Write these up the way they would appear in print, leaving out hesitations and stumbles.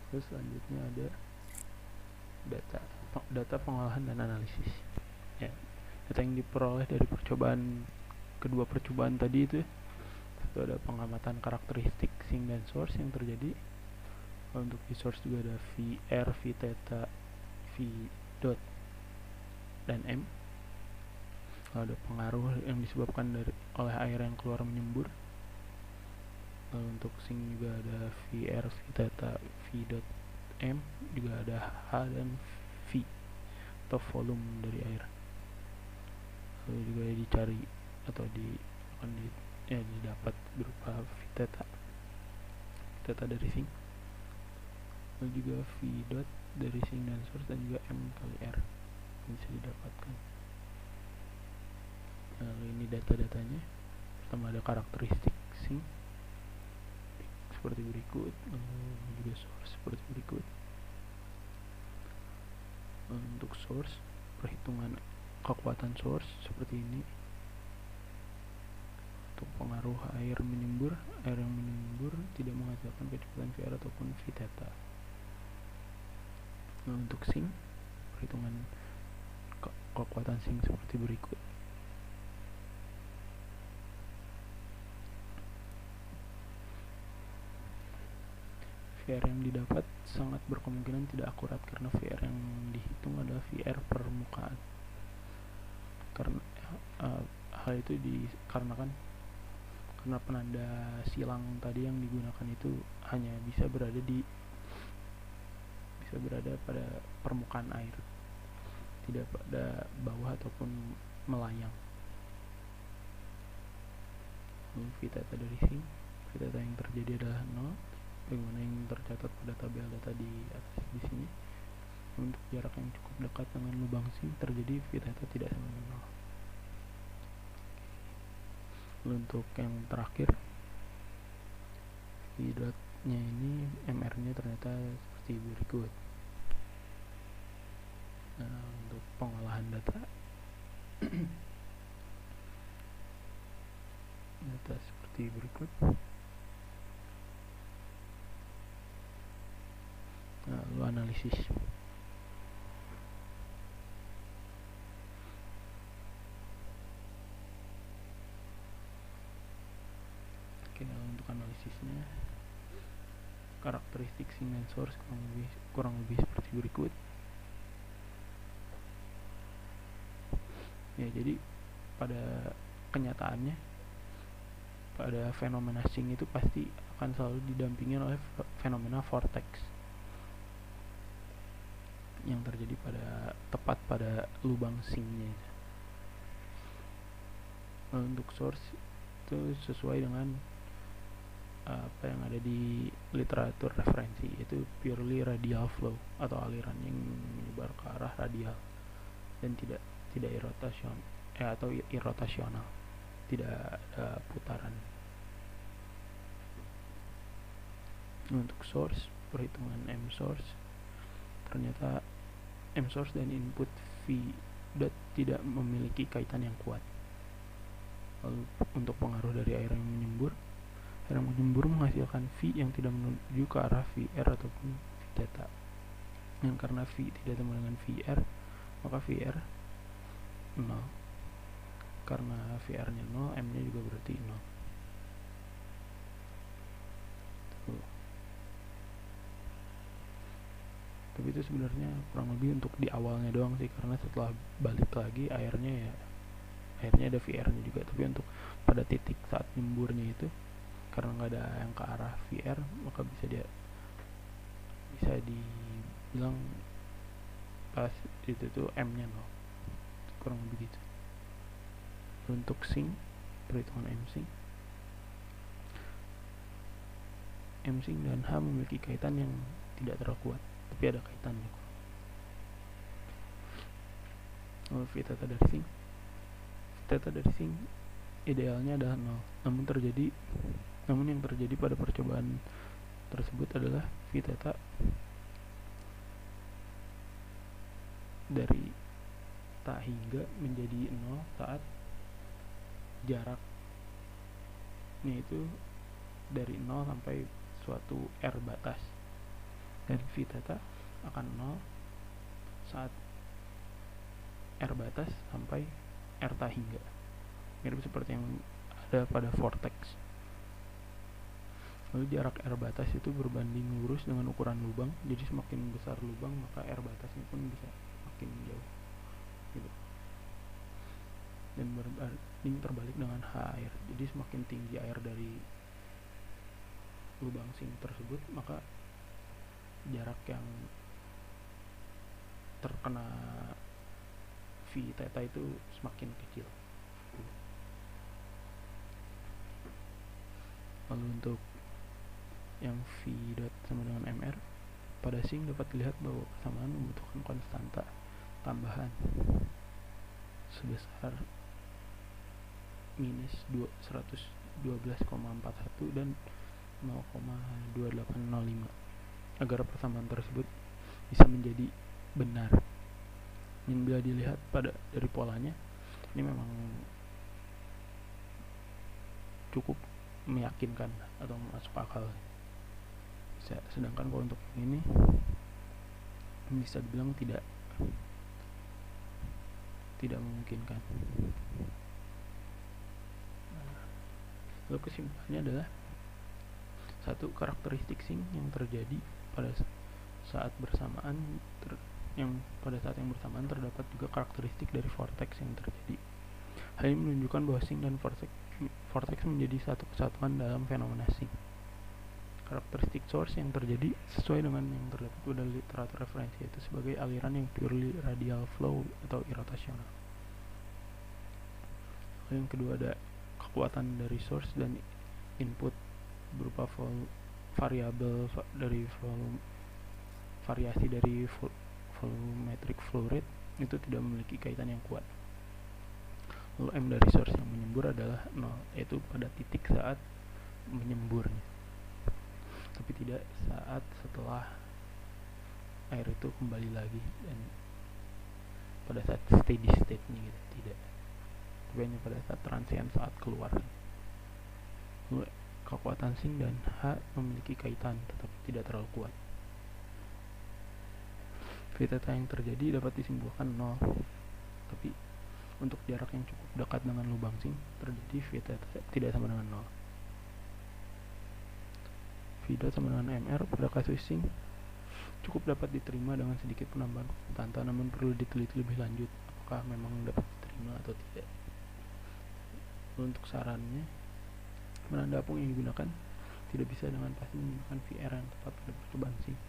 Terus selanjutnya ada data pengolahan dan analisis. Ya, data yang diperoleh dari kedua percobaan tadi itu ada pengamatan karakteristik sink dan source yang terjadi. Untuk di source juga ada VR, V theta, V dot, dan M. Ada pengaruh yang disebabkan oleh air yang keluar menyembur. Lalu untuk sink juga ada VR, V theta, V dot, M. Juga ada H dan V atau volume dari air. Lalu juga dicari atau didapat berupa V theta dari sink, lalu juga V dot dari sink dan source, dan juga M kali R bisa didapatkan. Lalu ini data-datanya. Pertama ada karakteristik sink seperti berikut, lalu juga source seperti berikut. Untuk source, perhitungan kekuatan source seperti ini. Untuk pengaruh air yang menyembur tidak menghasilkan kecepatan VR ataupun V theta. Nah, untuk sink, perhitungan kekuatan sink seperti berikut. VR yang didapat sangat berkemungkinan tidak akurat karena VR yang dihitung adalah VR permukaan. Karena hal itu dikarenakan karena penanda silang tadi yang digunakan itu hanya bisa berada pada permukaan air, tidak pada bawah ataupun melayang. V theta dari sink, V theta yang terjadi adalah 0, bagaimana yang tercatat pada tabel data di atas di sini. Untuk jarak yang cukup dekat dengan lubang sink terjadi V theta tidak sama dengan 0. Untuk yang terakhir, V dot nya ini MR nya ternyata seperti berikut. Nah, untuk pengolahan data data seperti berikut. Lalu analisis. Oke, untuk analisisnya, karakteristik sink dan source kurang lebih seperti berikut. Ya, jadi pada kenyataannya, pada fenomena sink itu pasti akan selalu didampingi oleh fenomena vortex yang terjadi tepat pada lubang sinknya. Untuk source itu sesuai dengan apa yang ada di literatur referensi, itu purely radial flow atau aliran yang menyebar ke arah radial dan tidak irrotasional, tidak ada putaran. Untuk source, perhitungan M source, ternyata M source dan input V dot tidak memiliki kaitan yang kuat. Lalu untuk pengaruh dari air yang menyembur menghasilkan V yang tidak menuju ke arah VR ataupun V theta. Dan karena V tidak sama dengan VR, maka VR 0. Karena VR nya 0, M nya juga berarti 0. Tapi itu sebenarnya kurang lebih untuk di awalnya doang sih, karena setelah balik lagi airnya ada VR nya juga. Tapi untuk pada titik saat nyemburnya itu, karena nggak ada yang ke arah VR, maka bisa dibilang pas itu tuh M nya 0, kurang lebih gitu. Untuk sink, perhitungan M sink dan H memiliki kaitan yang tidak terlalu kuat, tapi ada kaitannya. Lalu V theta dari sink idealnya adalah 0, namun yang terjadi pada percobaan tersebut adalah V theta dari tak hingga menjadi 0 saat jaraknya itu dari 0 sampai suatu R batas. dan V theta akan 0 saat R batas sampai R hingga, mirip seperti yang ada pada vortex. Lalu jarak R batas itu berbanding lurus dengan ukuran lubang, jadi semakin besar lubang maka R batasnya pun bisa makin jauh gitu. Dan berbanding terbalik dengan H air, jadi semakin tinggi air dari lubang sink tersebut maka jarak yang terkena V theta itu semakin kecil. Lalu untuk yang V dot sama dengan MR, pada sink dapat dilihat bahwa persamaan membutuhkan konstanta tambahan sebesar minus 112,41 dan 0,2805 agar persamaan tersebut bisa menjadi benar. Dan bila dilihat dari polanya, ini memang cukup meyakinkan atau masuk akal. Sedangkan kalau untuk ini bisa dibilang tidak memungkinkan. Lalu kesimpulannya adalah satu, karakteristik sink yang terjadi pada saat bersamaan yang terdapat juga karakteristik dari vortex yang terjadi. Hal ini menunjukkan bahwa sink dan vortex menjadi satu kesatuan dalam fenomena sink. Karakteristik source yang terjadi sesuai dengan yang terdapat pada literatur referensi, yaitu sebagai aliran yang purely radial flow atau irrotasional. Yang kedua, ada kekuatan dari source dan input berupa variabel dari variasi dari volumetric flow rate itu tidak memiliki kaitan yang kuat. Lalu M dari source yang menyembur adalah 0, yaitu pada titik saat menyemburnya, tapi tidak saat setelah air itu kembali lagi dan pada saat steady state nya gitu, tidak, tapi hanya pada saat transient saat keluar. Lalu kekuatan sink dan H memiliki kaitan tetapi tidak terlalu kuat. V theta yang terjadi dapat disimpulkan 0, tapi untuk jarak yang cukup dekat dengan lubang sink terjadi V theta tidak sama dengan 0. V dot sama dengan MR pada kasus sink cukup dapat diterima dengan sedikit penambahan konstanta, namun perlu diteliti lebih lanjut apakah memang dapat diterima atau tidak. Untuk sarannya, penanda apung yang digunakan tidak bisa dengan pasti menggunakan VR yang tepat pada percobaan sink.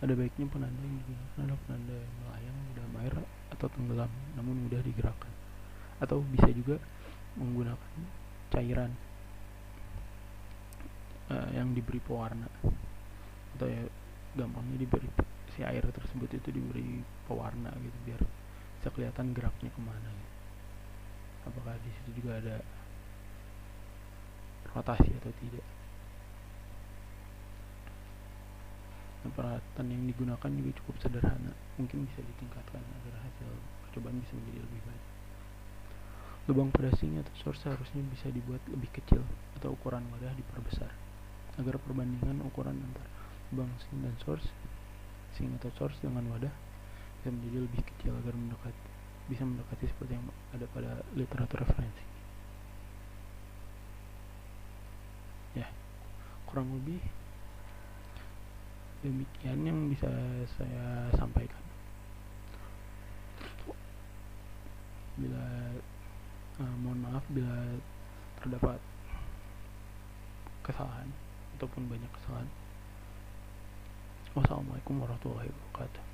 Ada baiknya penanda yang digunakan adalah penanda yang melayang dalam air atau tenggelam namun mudah digerakkan, atau bisa juga menggunakan cairan yang diberi pewarna, atau ya gampangnya diberi si air tersebut itu diberi pewarna gitu biar bisa kelihatan geraknya kemana gitu. Apakah di situ juga ada rotasi atau tidak. Nah, peralatan yang digunakan juga cukup sederhana, mungkin bisa ditingkatkan agar hasil percobaan bisa menjadi lebih baik. Lubang pada sink atau source seharusnya bisa dibuat lebih kecil atau ukuran wadah diperbesar agar perbandingan ukuran antara lubang sink dan sink atau source dengan wadah bisa menjadi lebih kecil agar bisa mendekati seperti yang ada pada literatur referensi. Ya, kurang lebih demikian yang bisa saya sampaikan. Mohon maaf bila terdapat kesalahan ataupun banyak kesalahan. Wassalamualaikum warahmatullahi wabarakatuh.